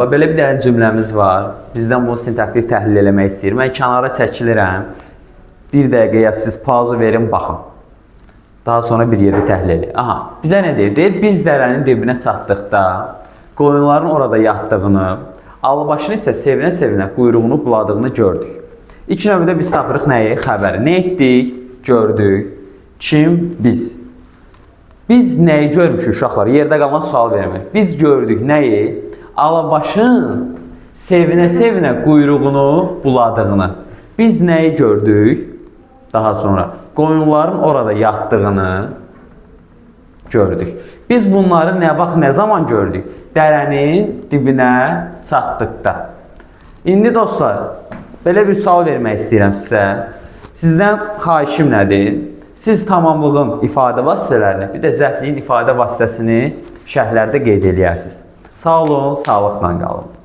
Belə bir dənə cümləmiz var. Bizdən bunu sintaktik təhlil eləmək istəyir. Mən kənara çəkilirəm. Bir dəqiqəyə siz pauzu verin, baxın. Daha sonra bir yeri təhlil edin. Aha, bizə nə deyir? Deyir, biz dərənin dibinə çatdıqda qoyunların orada yatdığını, alıbaşını isə sevinə-sevinə quyruğunu buladığını gördük. İlk növbədə biz tapırıq nəyi? Xəbəri. Nə etdik? Gördük. Kim? Biz. Biz nəyi görmüşük uşaqlar? Yerdə qalan sual vermək. Biz gördük nəyi? Alabaşın sevinə-sevinə quyruğunu buladığını. Biz nəyi gördük? Daha sonra qoyunların orada yatdığını gördük. Biz bunları nə vaxt, nə zaman gördük? Dərənin dibinə çatdıqda. İndi dostlar, belə bir sual vermək istəyirəm sizə. Sizdən xahişim nədir? Siz tamamlığın ifadə vasitələrini, bir də zərfliyin ifadə vasitəsini şərhlərdə qeyd edərsiniz. Sağ olun, sağlıqla qalın.